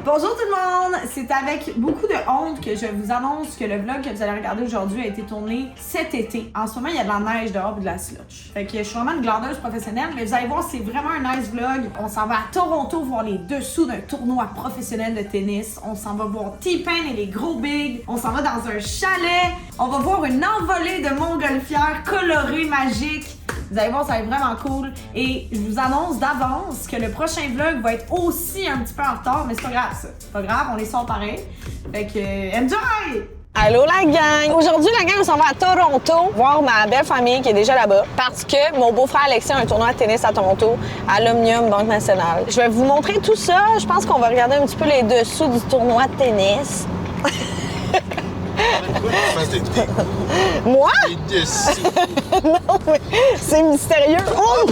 Bonjour tout le monde! C'est avec beaucoup de honte que je vous annonce que le vlog que vous allez regarder aujourd'hui a été tourné cet été. En ce moment, il y a de la neige dehors et de la slush. Fait que je suis vraiment une glandeuse professionnelle, mais vous allez voir, c'est vraiment un nice vlog. On s'en va à Toronto voir les dessous d'un tournoi professionnel de tennis. On s'en va voir T-Pain et les gros bigs. On s'en va dans un chalet. On va voir une envolée de montgolfières colorées, magiques. Vous allez voir, ça va être vraiment cool. Et je vous annonce d'avance que le prochain vlog va être aussi un petit peu en retard, mais c'est pas grave ça. C'est pas grave, on les sort pareil. Fait que, enjoy! Allô la gang! Aujourd'hui, la gang, on s'en va à Toronto voir ma belle famille qui est déjà là-bas parce que mon beau-frère Alexis a un tournoi de tennis à Toronto à l'Omnium Banque Nationale. Je vais vous montrer tout ça. Je pense qu'on va regarder un petit peu les dessous du tournoi de tennis. Moi? Non, mais c'est mystérieux. Oh!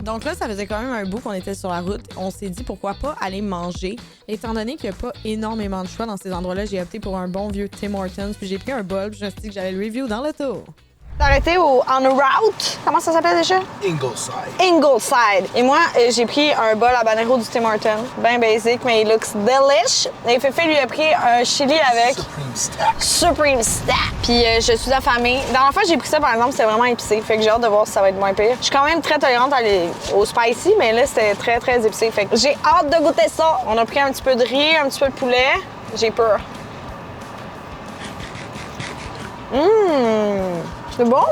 Donc là, ça faisait quand même un bout qu'on était sur la route. On s'est dit pourquoi pas aller manger. Étant donné qu'il n'y a pas énormément de choix dans ces endroits-là, j'ai opté pour un bon vieux Tim Hortons. Puis j'ai pris un bol, puis je me suis dit que j'allais le review dans l'auto. T'as arrêté au On Route. Comment ça s'appelle déjà? Ingleside. Ingleside. Et moi, j'ai pris un bol habanero du Tim Hortons. Ben basic, mais il looks delish. Et Féfé lui a pris un chili avec Supreme Stack. Supreme Stack. Puis je suis affamée. Dans la fois j'ai pris ça, par exemple, c'était vraiment épicé. Fait que j'ai hâte de voir si ça va être moins pire. Je suis quand même très tolérante au spicy, mais là, c'était très, très épicé. Fait que j'ai hâte de goûter ça. On a pris un petit peu de riz, un petit peu de poulet. J'ai peur. C'est bon!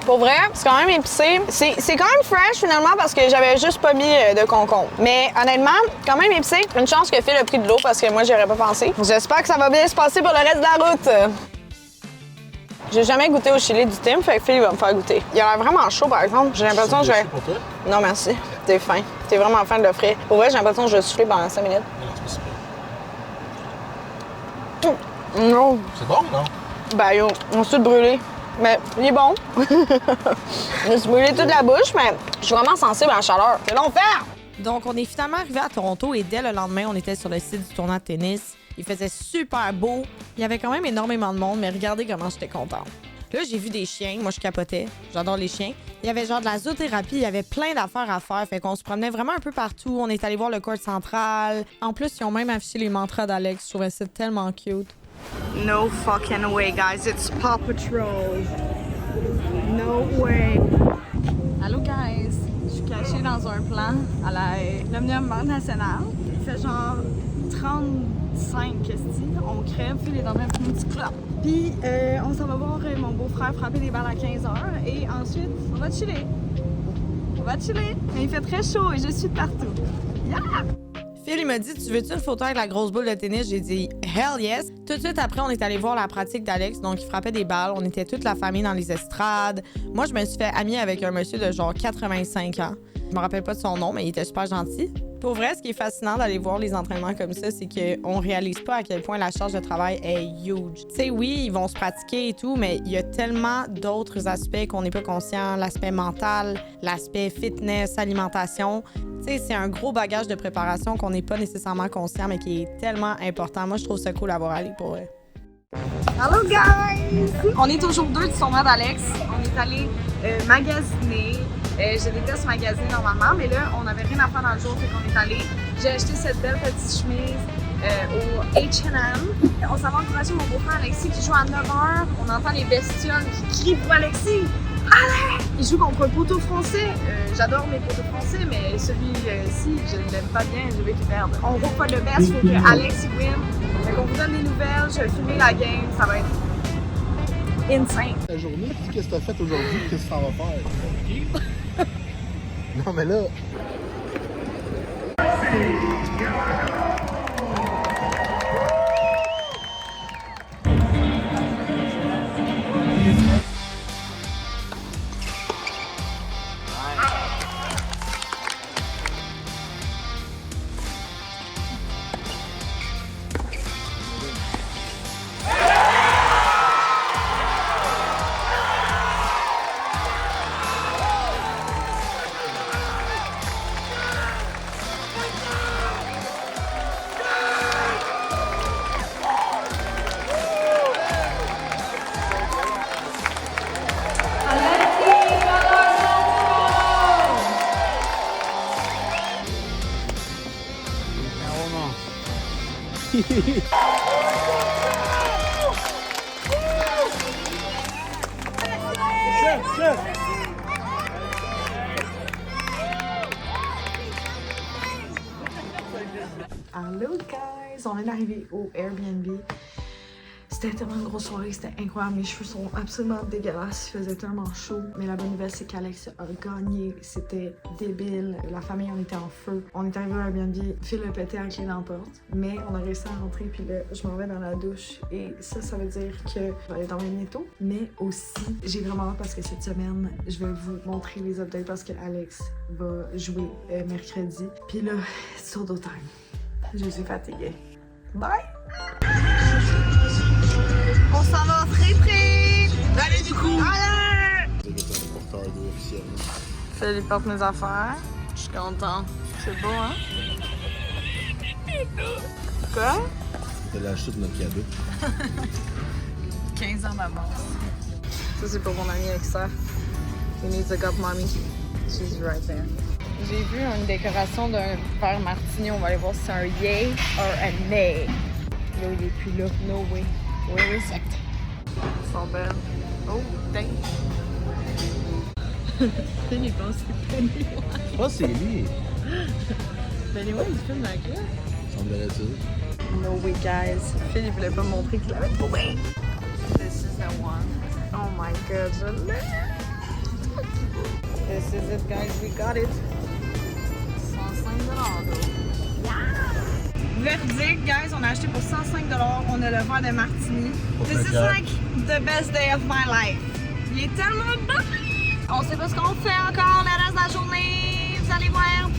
Pour vrai, c'est quand même épicé. C'est quand même fresh finalement parce que j'avais juste pas mis de concombre. Mais honnêtement, quand même épicé. Une chance que Phil a pris de l'eau parce que moi, j'y aurais pas pensé. J'espère que ça va bien se passer pour le reste de la route. J'ai jamais goûté au chili du Tim, fait que Phil va me faire goûter. Il a l'air vraiment chaud par exemple. J'ai l'impression que je vais. Pour toi? Non, merci. T'es fin. T'es vraiment fin de l'offrir. Pour vrai, j'ai l'impression que je vais souffler pendant 5 minutes. Non, c'est pas super. Non. C'est bon, non? Ben yo, on s'est brûlé. Mais il est bon. Je me suis brûlé toute la bouche, mais je suis vraiment sensible à la chaleur. C'est l'enfer! Donc, on est finalement arrivé à Toronto et dès le lendemain, on était sur le site du tournoi de tennis. Il faisait super beau. Il y avait quand même énormément de monde, mais regardez comment j'étais contente. Là, j'ai vu des chiens. Moi, je capotais. J'adore les chiens. Il y avait genre de la zoothérapie. Il y avait plein d'affaires à faire. Fait qu'on se promenait vraiment un peu partout. On est allé voir le court central. En plus, ils ont même affiché les mantras d'Alex. Je trouvais ça tellement cute. No fucking way, guys. It's Paw Patrol. No way. Allô, guys. Je suis cachée dans un plan à l'Omnium Banque Nationale. Il fait genre 35 questions. On crève, puis il est dans un petit club. Puis, on s'en va voir mon beau-frère frapper des balles à 15h. Et ensuite, on va chiller. On va chiller. Mais il fait très chaud et je suis de partout. Yeah! Phil, il m'a dit, tu veux-tu une photo avec la grosse boule de tennis? J'ai dit, hell yes. Tout de suite après, on est allé voir la pratique d'Alex. Donc, il frappait des balles. On était toute la famille dans les estrades. Moi, je me suis fait amie avec un monsieur de genre 85 ans. Je me rappelle pas de son nom, mais il était super gentil. Pour vrai, ce qui est fascinant d'aller voir les entraînements comme ça, c'est qu'on réalise pas à quel point la charge de travail est huge. Tu sais, oui, ils vont se pratiquer et tout, mais il y a tellement d'autres aspects qu'on n'est pas conscient. L'aspect mental, l'aspect fitness, alimentation. Tu sais, c'est un gros bagage de préparation qu'on n'est pas nécessairement conscient, mais qui est tellement important. Moi, je trouve ça cool d'avoir allé pour vrai. Hello, guys! On est au jour 2 du tournoi d'Alex. On est allé magasiner. Je déteste magasiner normalement, mais là, on n'avait rien à faire dans le jour, fait qu'on est allé. J'ai acheté cette belle petite chemise au H&M. On s'en va encourager mon beau-frère Alexis qui joue à 9h. On entend les bestioles qui crient pour Alexis. Allez! Il joue contre un poteau français. J'adore mes poteaux français, mais celui-ci, je ne l'aime pas bien, je vais tout perdre. On voit pas le best, il faut que Alex win. Fait qu'on vous donne des nouvelles, je vais filmer la game, ça va être insane. La journée, qu'est-ce que t'as fait aujourd'hui? Qu'est-ce que t'en vas faire? Non, mais là. Hello guys, on est arrivé au Airbnb. C'était tellement une grosse soirée, c'était incroyable. Mes cheveux sont absolument dégueulasses, il faisait tellement chaud. Mais la bonne nouvelle, c'est qu'Alex a gagné. C'était débile. La famille en était en feu. On est arrivé au Airbnb, Phil a pété la clé dans la porte. Mais on a réussi à rentrer, puis là, je m'en vais dans la douche. Et ça veut dire que je vais aller dormir bientôt. Mais aussi, j'ai vraiment hâte parce que cette semaine, je vais vous montrer les updates parce que Alex va jouer mercredi. Puis là, c'est sur d'autres time. Je suis fatiguée. Bye! On s'en va au friperie! Allez, du coup! Allez! C'est un porteur d'eau officiel. Philippe porte mes affaires. Je suis contente. C'est beau, hein? Quoi? C'était l'achat de notre cadeau. 15 ans d'avance. Ça, c'est pour mon amie Alexa. He needs a cup, mommy. She's right there. J'ai vu une décoration d'un verre martini. On va aller voir si c'est un yay ou un nay. Là, il est plus là. No way. Where is it? Ils sont belles. Oh, dang. Il pense que c'est Pennywise. Oh, c'est lui! Pennywise, il filme la gueule. Semblerait-il. No way, guys. Phil, il voulait pas me montrer qu'il avait trouvé. This is the one. Oh my god, je l'ai. This is it, guys. We got it. 105 $. Verdict, guys, on a acheté pour 105 $. On a le verre de martini. This is like the best day of my life. Il est tellement bon! On sait pas ce qu'on fait encore le reste de la journée. Vous allez voir.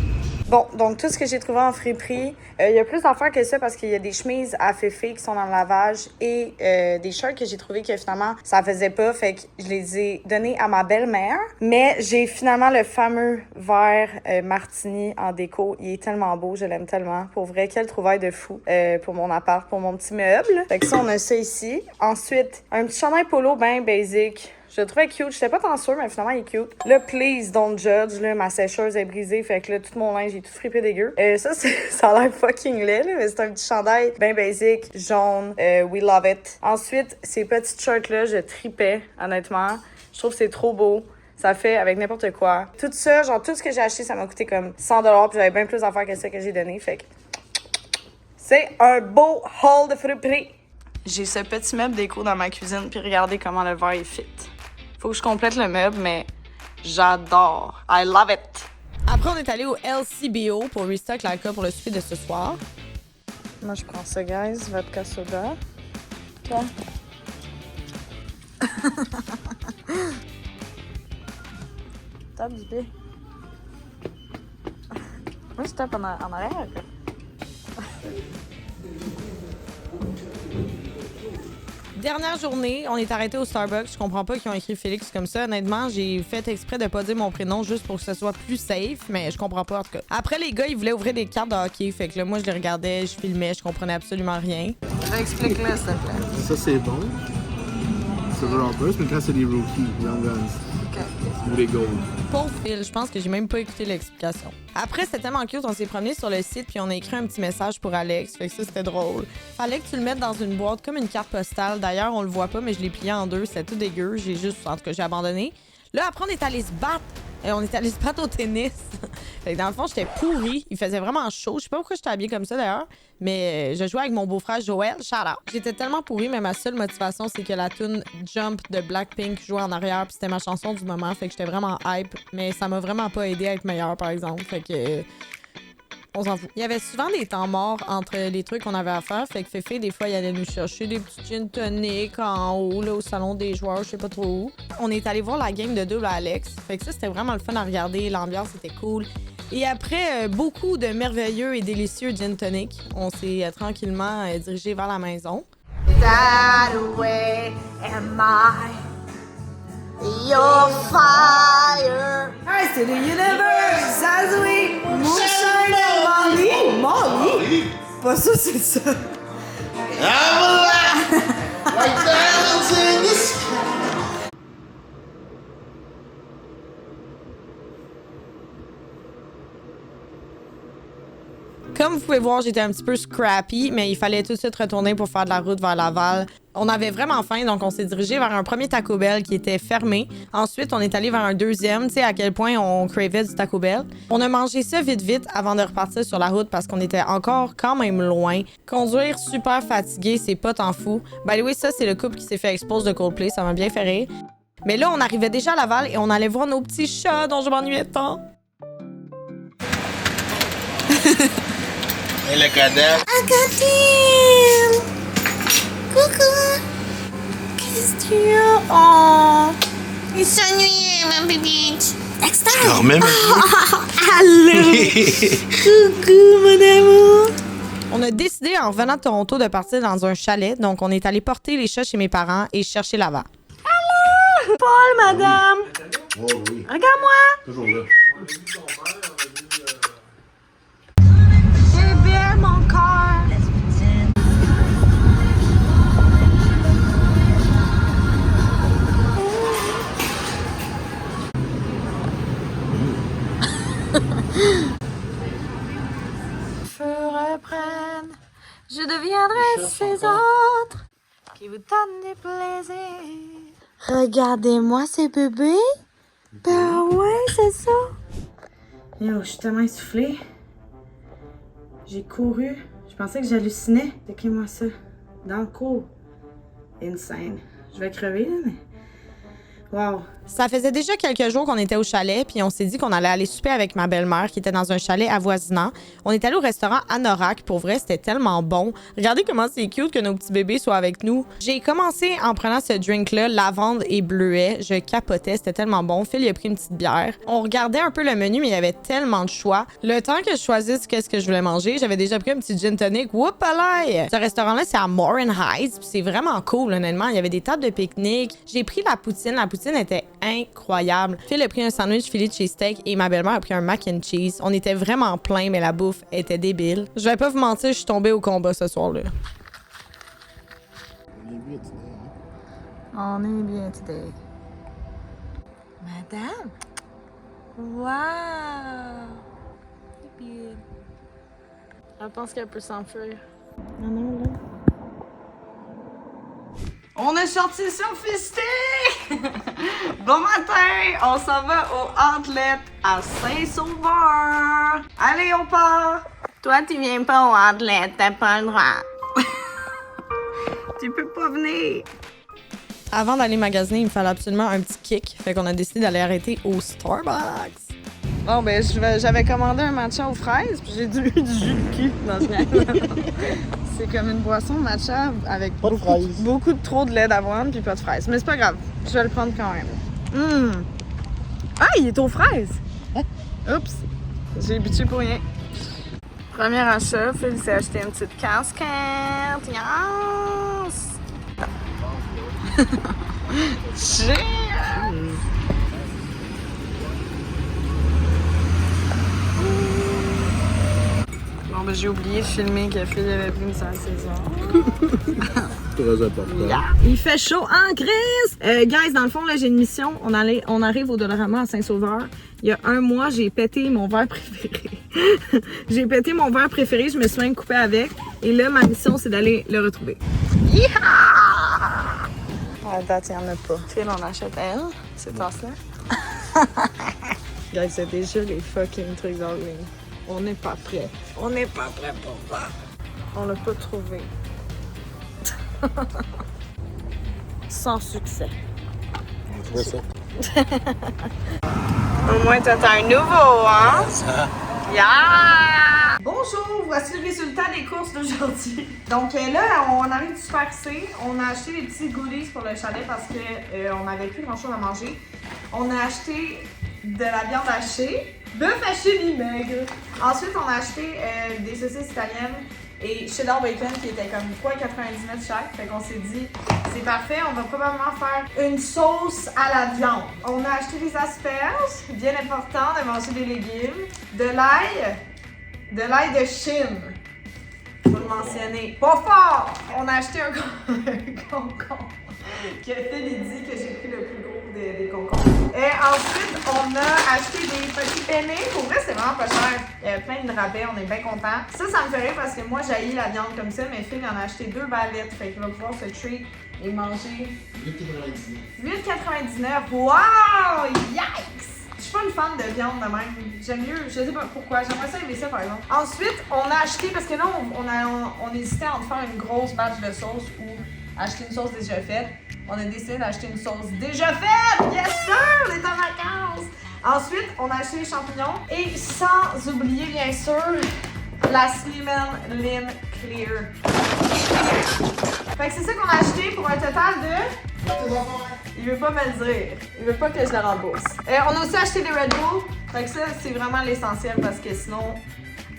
Bon, donc tout ce que j'ai trouvé en friperie, il y a plus d'affaires que ça parce qu'il y a des chemises à Féfé qui sont dans le lavage et des shirts que j'ai trouvé que finalement ça faisait pas, fait que je les ai donnés à ma belle-mère. Mais j'ai finalement le fameux verre martini en déco. Il est tellement beau, je l'aime tellement. Pour vrai, quelle trouvaille de fou pour mon appart, pour mon petit meuble. Fait que ça, on a ça ici. Ensuite, un petit chandail polo bien basic. Je le trouvais cute. J'étais pas tant sûre, mais finalement, il est cute. Là, please don't judge. Là, ma sécheuse est brisée. Fait que là, tout mon linge, j'ai tout frippé dégueu. Ça, ça a l'air fucking laid, là, mais c'est un petit chandail bien basic, jaune. We love it. Ensuite, ces petites shirts-là, je tripais, honnêtement. Je trouve que c'est trop beau. Ça fait avec n'importe quoi. Tout ça, genre, tout ce que j'ai acheté, ça m'a coûté comme 100 $. Puis j'avais bien plus d'affaires que ça que j'ai donné. Fait que c'est un beau haul de friperie. J'ai ce petit meuble déco dans ma cuisine. Puis regardez comment le verre est fit. Faut que je complète le meuble, mais j'adore. I love it. Après, on est allé au LCBO pour restock l'alcool pour le souper de ce soir. Moi, je prends ça, guys. Vodka soda. Toi? Tape du pied. Moi, je tape en arrière. Dernière journée, on est arrêté au Starbucks. Je comprends pas qu'ils ont écrit Félix comme ça. Honnêtement, j'ai fait exprès de pas dire mon prénom juste pour que ce soit plus safe, mais je comprends pas en tout cas. Après, les gars, ils voulaient ouvrir des cartes de hockey. Fait que là, moi, je les regardais, je filmais, je comprenais absolument rien. Explique-le, s'il te plaît. Ça, c'est bon. C'est vraiment plus, mais quand c'est des rookies, Young Guns. Ou les Gold. Pauvre Phil, je pense que j'ai même pas écouté l'explication. Après, c'était tellement cute, on s'est promené sur le site puis on a écrit un petit message pour Alex. Fait que ça, c'était drôle. Fallait que tu le mettes dans une boîte comme une carte postale. D'ailleurs, on le voit pas, mais je l'ai plié en deux. C'était tout dégueu. J'ai juste, en tout cas, j'ai abandonné. Là, après, on est allé se battre. On est allé se battre au tennis. Fait que dans le fond, j'étais pourrie. Il faisait vraiment chaud. Je sais pas pourquoi j'étais habillée comme ça d'ailleurs, mais je jouais avec mon beau-frère Joël. Shout out. J'étais tellement pourrie, mais ma seule motivation, c'est que la tune Jump de Blackpink jouait en arrière, puis c'était ma chanson du moment. Fait que j'étais vraiment hype, mais ça m'a vraiment pas aidé à être meilleure, par exemple. Fait que on s'en fout. Il y avait souvent des temps morts entre les trucs qu'on avait à faire. Fait que Féfé, des fois, il allait nous chercher des petits gin tonic en haut, là, au salon des joueurs, je sais pas trop où. On est allé voir la game de double à Alex. Fait que ça, c'était vraiment le fun à regarder. L'ambiance était cool. Et après beaucoup de merveilleux et délicieux gin tonic, on s'est tranquillement dirigé vers la maison. That way am I, your fire. Hey, c'est le universe as we moonshine and Molly. Molly? Pas ça, c'est ça. I'm alive! Like diamonds in the sky! Comme vous pouvez voir, j'étais un petit peu scrappy, mais il fallait tout de suite retourner pour faire de la route vers Laval. On avait vraiment faim, donc on s'est dirigé vers un premier Taco Bell qui était fermé. Ensuite, on est allé vers un deuxième, tu sais à quel point on cravait du Taco Bell. On a mangé ça vite avant de repartir sur la route parce qu'on était encore quand même loin. Conduire super fatigué, c'est pas tant fou. By the way, ça, c'est le couple qui s'est fait expose de Coldplay, ça m'a bien fait rire. Mais là, on arrivait déjà à Laval et on allait voir nos petits chats dont je m'ennuyais tant. Et le cadet. Agatine! Coucou! Qu'est-ce que tu as? Oh! Il s'ennuyait, ma petite. Dexter! Je dormais, Allô! Coucou, mon amour! On a décidé en revenant de Toronto de partir dans un chalet, donc on est allé porter les chats chez mes parents et chercher Lava. Allô! Paul, madame! Oh oui. Regarde-moi! Toujours là. Bébé, mon cœur! Feu reprenne, je deviendrai ces autres qui vous donnent des plaisirs. Regardez-moi ces bébés. Ben ouais, c'est ça. Yo, je suis tellement essoufflée. J'ai couru. Je pensais que j'hallucinais. Checkez-moi ça. Dans le cours. Insane. Je vais crever, là, mais... Wow. Ça faisait déjà quelques jours qu'on était au chalet, puis on s'est dit qu'on allait aller souper avec ma belle-mère qui était dans un chalet avoisinant. On est allé au restaurant Anorak. Pour vrai, c'était tellement bon. Regardez comment c'est cute que nos petits bébés soient avec nous. J'ai commencé en prenant ce drink-là, lavande et bleuet. Je capotais, c'était tellement bon. Phil, il a pris une petite bière. On regardait un peu le menu, mais il y avait tellement de choix. Le temps que je choisisse qu'est-ce que je voulais manger, j'avais déjà pris un petit gin tonic. Whoop-a-lay! Ce restaurant-là, c'est à Morin Heights, puis c'est vraiment cool, honnêtement. Il y avait des tables de pique-nique. J'ai pris la poutine. La poutine était incroyable. Phil a pris un sandwich Philly cheesesteak et ma belle-mère a pris un mac and cheese. On était vraiment plein, mais la bouffe était débile. Je vais pas vous mentir, je suis tombée au combat ce soir-là. On est bien today. Madame? Wow! C'est bien. Elle pense qu'elle peut s'enfuir. Non, non, là. On est sorti surfisté! Bon matin! On s'en va au Outlet à Saint-Sauveur! Allez, on part! Toi, tu viens pas au Outlet, t'as pas le droit. Tu peux pas venir! Avant d'aller magasiner, il me fallait absolument un petit kick. Fait qu'on a décidé d'aller arrêter au Starbucks. Bon, ben, j'avais commandé un matcha aux fraises, puis j'ai du jus de cul dans ce C'est comme une boisson matcha avec Pas de fraises. beaucoup de trop de lait d'avoine, puis pas de fraises. Mais c'est pas grave, je vais le prendre quand même. Ah, il est aux fraises! Oups, j'ai buté pour rien. Premier achat, Phil s'est acheté une petite casquette. Yes! Cheers! Bon, ben, j'ai oublié de filmer que Phil avait pris une salle César. Très important. Yeah. Il fait chaud en crise! Guys, dans le fond, là, j'ai une mission. On arrive au Dollarama à Saint-Sauveur. Il y a un mois, j'ai pété mon verre préféré. J'ai pété mon verre préféré, je me suis même coupée avec. Et là, ma mission, c'est d'aller le retrouver. Yeehaw! À date, il n'y en a pas. Phil, on achète elle. C'est ça. Guys, c'est déjà les fucking trucs d'Halloween. On n'est pas prêt. On n'est pas prêt pour ça. On l'a pas trouvé. Sans succès. On trouvait ça. Au moins, t'as un nouveau, hein? Yeah! Bonjour, voici le résultat des courses d'aujourd'hui. Donc là, on arrive du Super C. On a acheté des petits goodies pour le chalet parce qu'on n'avait plus grand chose à manger. On a acheté de la viande hachée, bœuf haché mi-maigre. Ensuite, on a acheté des saucisses italiennes et cheddar bacon qui était comme 3,99 chaque. Fait qu'on s'est dit, c'est parfait, on va probablement faire une sauce à la viande. On a acheté des asperges, bien important de manger des légumes, de l'ail de Chine. Faut le mentionner. Pas fort! On a acheté un concombre. Que Phil dit que j'ai pris le plus gros des concombres. Et ensuite, on a acheté des petits penne. Pour vrai, c'est vraiment pas cher. Il y avait plein de rabais, on est bien contents. Ça me fait rire parce que moi, j'haïs la viande comme ça, mais Phil en a acheté 2 balettes. Fait qu'il va pouvoir se treat et manger. 8,99. 8,99. Wow! Yikes! Je suis pas une fan de viande de même. J'aime mieux, je sais pas pourquoi. J'aimerais ça aimer ça par exemple. Ensuite, on a acheté, parce que là, on hésitait entre faire une grosse batch de sauce ou acheter une sauce déjà faite. On a décidé d'acheter une sauce déjà faite! Yes sir! On est en vacances! Ensuite, on a acheté les champignons. Et sans oublier, bien sûr, la Slimming Lean Clear. Fait que c'est ça qu'on a acheté pour un total de... Il veut pas me le dire. Il veut pas que je le rembourse. On a aussi acheté des Red Bull. Fait que ça, c'est vraiment l'essentiel parce que sinon,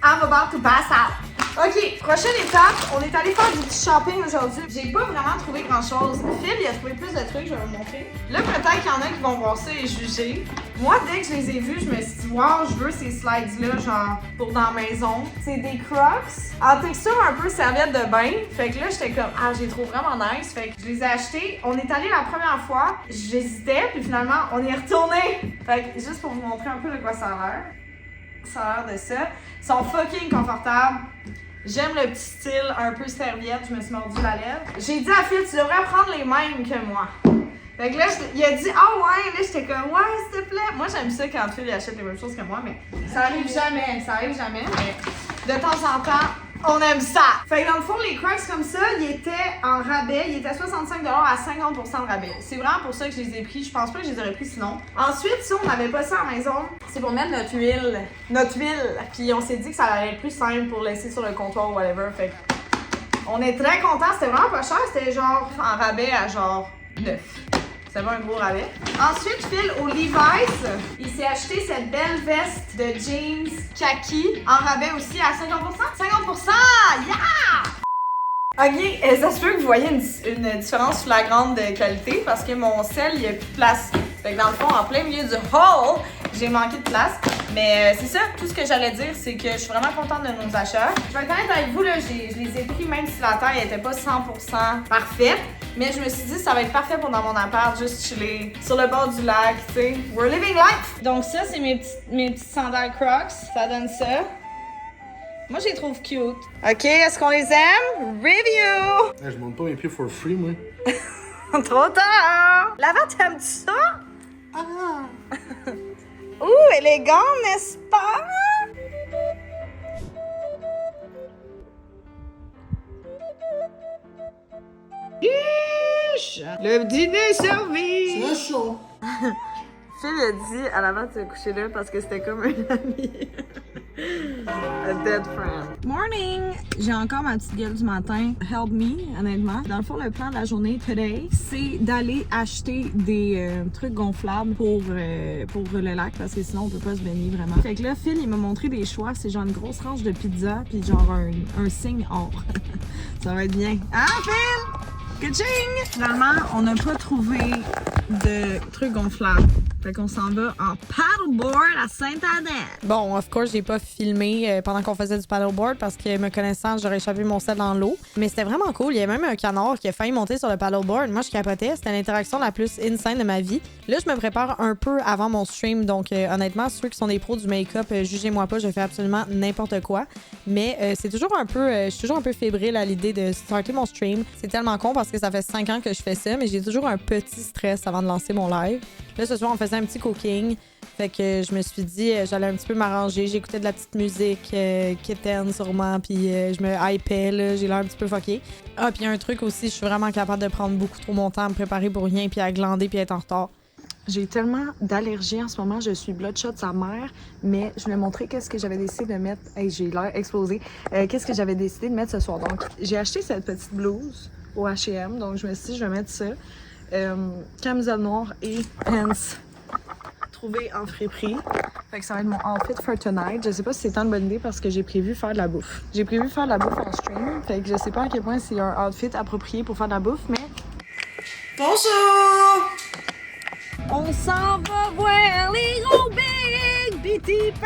I'm about to pass out. OK, prochaine étape, on est allé faire du petit shopping aujourd'hui. J'ai pas vraiment trouvé grand-chose. Phil, il a trouvé plus de trucs, je vais vous montrer. Là, peut-être qu'il y en a qui vont voir ça et juger. Moi, dès que je les ai vus, je me suis dit, wow, je veux ces slides-là, genre, pour dans la maison. C'est des Crocs en texture un peu serviette de bain. Fait que là, j'étais comme, ah, je les trouve vraiment nice. Fait que je les ai achetés. On est allé la première fois, j'hésitais, puis finalement, on y est retourné. Fait que juste pour vous montrer un peu de quoi ça a l'air. Ça a l'air de ça. Ils sont fucking confortables. J'aime le petit style un peu serviette, je me suis mordu la lèvre. J'ai dit à Phil, tu devrais prendre les mêmes que moi. Fait que là, il a dit, ah ouais, là, j'étais comme, ouais, s'il te plaît. Moi, j'aime ça quand Phil achète les mêmes choses que moi, mais ça arrive jamais, mais de temps en temps, on aime ça. Fait que dans le fond, les Crocs comme ça, ils étaient en rabais. Ils étaient à 65$ à 50% de rabais. C'est vraiment pour ça que je les ai pris. Je pense pas que je les aurais pris sinon. Ensuite, si on n'avait pas ça à la maison, c'est pour mettre notre huile. Puis on s'est dit que ça allait être plus simple pour laisser sur le comptoir ou whatever. Fait que on est très contents. C'était vraiment pas cher. C'était genre en rabais à genre 9. C'était pas un gros rabais. Ensuite, Phil, au Levi's, il s'est acheté cette belle veste de jeans kaki en rabais aussi à 50%. 50%! Yeah! Ok, ça se peut que vous voyez une différence flagrante de qualité parce que mon sel, il n'y a plus de place. Fait que dans le fond, en plein milieu du haul, j'ai manqué de place. Mais c'est ça, tout ce que j'allais dire, c'est que je suis vraiment contente de nos achats. Je vais être honnête avec vous, là, je les ai pris même si la taille n'était pas 100% parfaite. Mais je me suis dit, ça va être parfait pour dans mon appart, juste chiller sur le bord du lac, tu sais. We're living life! Donc ça, c'est mes petites sandales Crocs. Ça donne ça. Moi, je les trouve cute. OK, est-ce qu'on les aime? Review! Je monte pas mes pieds for free, moi. Trop tard! Lava, t'aimes-tu ça? Ah! Ouh, élégant, n'est-ce pas? Le dîner est servi! C'est chaud! Phil a dit à l'avant de se coucher là parce que c'était comme un ami. A dead friend. Morning! J'ai encore ma petite gueule du matin. Help me, honnêtement. Dans le fond, le plan de la journée today, c'est d'aller acheter des trucs gonflables pour le lac parce que sinon on peut pas se baigner vraiment. Fait que là, Phil, il m'a montré des choix. C'est genre une grosse range de pizza puis genre un signe or. Ça va être bien. Hein, Phil? Ka-ching! Finalement, on n'a pas trouvé de trucs gonflables. Fait qu'on s'en va en paddleboard à Sainte-Adèle. Bon, of course, j'ai pas filmé pendant qu'on faisait du paddleboard parce que, me connaissant, j'aurais échappé mon sel dans l'eau. Mais c'était vraiment cool. Il y a même un canard qui a failli monter sur le paddleboard. Moi, je capotais. C'était l'interaction la plus insane de ma vie. Là, je me prépare un peu avant mon stream. Donc, honnêtement, ceux qui sont des pros du make-up, jugez-moi pas, je fais absolument n'importe quoi. Mais c'est toujours un peu... je suis toujours un peu fébrile à l'idée de starter mon stream. C'est tellement con parce que ça fait 5 ans que je fais ça, mais j'ai toujours un petit stress avant de lancer mon live. Là, ce soir, on faisait un petit cooking. Fait que je me suis dit, j'allais un petit peu m'arranger. J'écoutais de la petite musique quétaine sûrement, puis je me hypais, là. J'ai l'air un petit peu fucké. Ah, puis un truc aussi, je suis vraiment capable de prendre beaucoup trop mon temps à me préparer pour rien, puis à glander, puis être en retard. J'ai tellement d'allergies en ce moment, je suis bloodshot sa mère, mais je voulais montrer qu'est-ce que j'avais décidé de mettre. Hey, j'ai l'air explosé. Qu'est-ce que j'avais décidé de mettre ce soir? Donc, j'ai acheté cette petite blouse au H&M, donc je me suis dit, je vais mettre ça. Camisole noire et pants trouvés en friperie. Fait que ça va être mon outfit for tonight. Je sais pas si c'est tant de bonne idée parce que j'ai prévu faire de la bouffe. J'ai prévu faire de la bouffe en stream. Fait que je sais pas à quel point c'est un outfit approprié pour faire de la bouffe, mais... Bonjour! On s'en va voir les gros big BTP!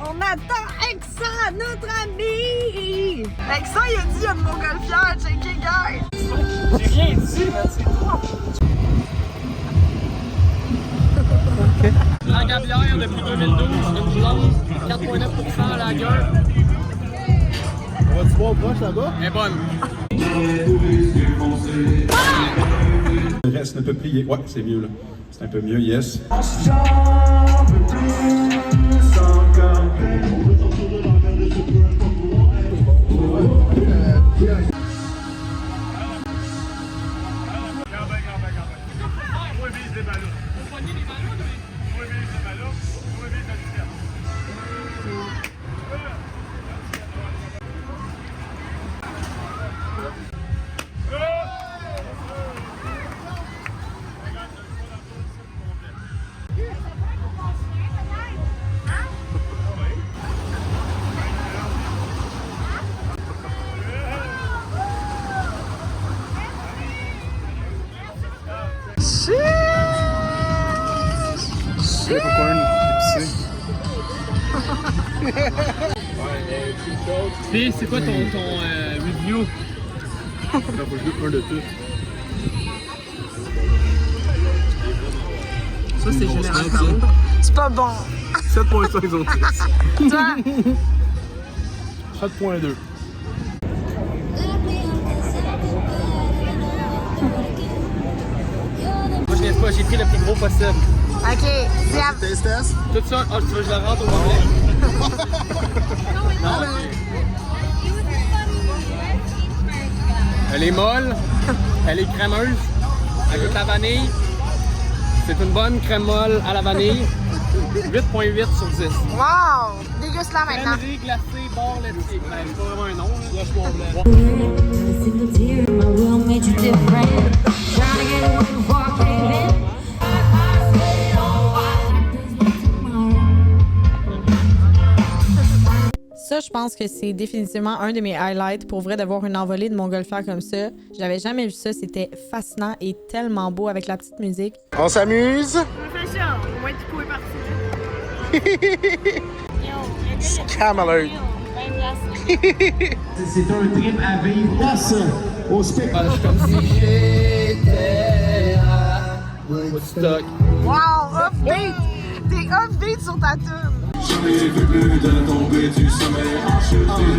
On attend Exa, notre ami! Exa, il a dit il y a une montgolfière, checker, guys! J'ai rien dit, mais c'est toi! La Gabière depuis 2012, une blonde, 4,9% à la gueule. On va-tu voir proche là-bas? Elle est bonne. Le reste ne peut plier. Ouais, c'est mieux là. C'est un peu mieux, yes. C'est pourquoi un épicé? Puis, c'est quoi ton review? Il faut que je goûte un de tout. Ça, c'est général. C'est pas bon. 7.5 sur 10. Toi? 7.2. Moi, je viens pas, j'ai pris le plus gros possible. OK. Taste test? Tout ça, tu veux que je le rentre au moment? Non. Elle est molle, elle est crémeuse, elle goûte la vanille. C'est une bonne crème molle à la vanille. 8.8 sur 10. Wow! Déguste-la maintenant. Crèmerie glacée, bord laitier. Ben, c'est pas vraiment un nom, là. Lâche-moi blanc. Single tear in my world made you different. Trying to get away before I cave in. Ça, je pense que c'est définitivement un de mes highlights. Pour vrai, de voir une envolée de montgolfière comme ça. J'avais jamais vu ça. C'était fascinant et tellement beau avec la petite musique. On s'amuse? On fait ça, au moins du coup est parti. Scam alert. C'est un trip à vivre. Place au spectacle. Comme si j'étais à Woodstock. Wow! Upbeat! T'es upbeat sur ta tune. Jamais vu plus de tomber du sommeil enchaîné.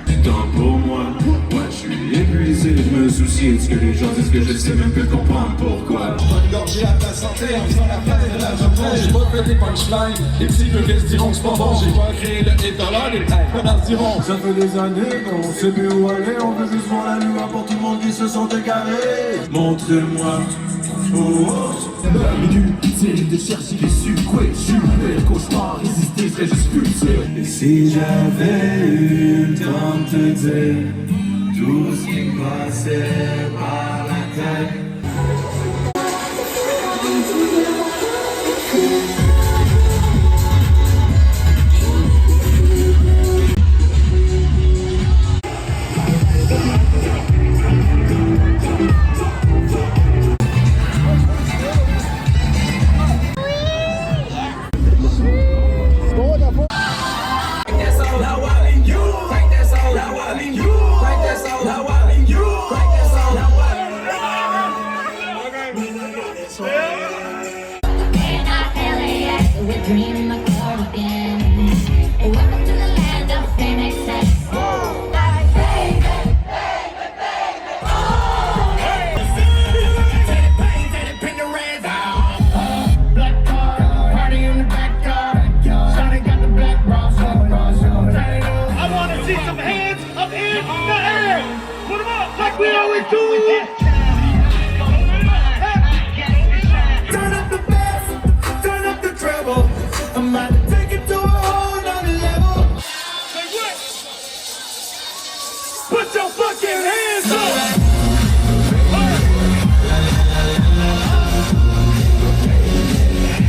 Du temps pour moi, ouais, je suis épuisé. Je me soucie de ce que les gens disent, que je sais même plus comprendre pourquoi. Bonne gorgée à ta santé en faisant la place de la Japon. J'ai pas fait des punchlines, les petits peu diront que c'est pas bon. J'ai pas créé le hit dans l'heure, les connards diront. Ça fait des années qu'on sait plus où aller. On veut juste voir la lumière pour tout le monde qui se sent égaré. Montre-moi. Oh, oh. Minuit, pitié, j'ai cherché les sucrés. Super cauchemar, résister, serait juste pulsé. Et si j'avais eu le temps de te dire tout ce qui me passait par la tête. Dream my cardigan. Welcome to the land of fame excess. Like baby, baby, baby. Oh, pin the red out. Black car, party in the back car. Shawty got the black bras on. I wanna see some hands up in the air. Put them up like we always do.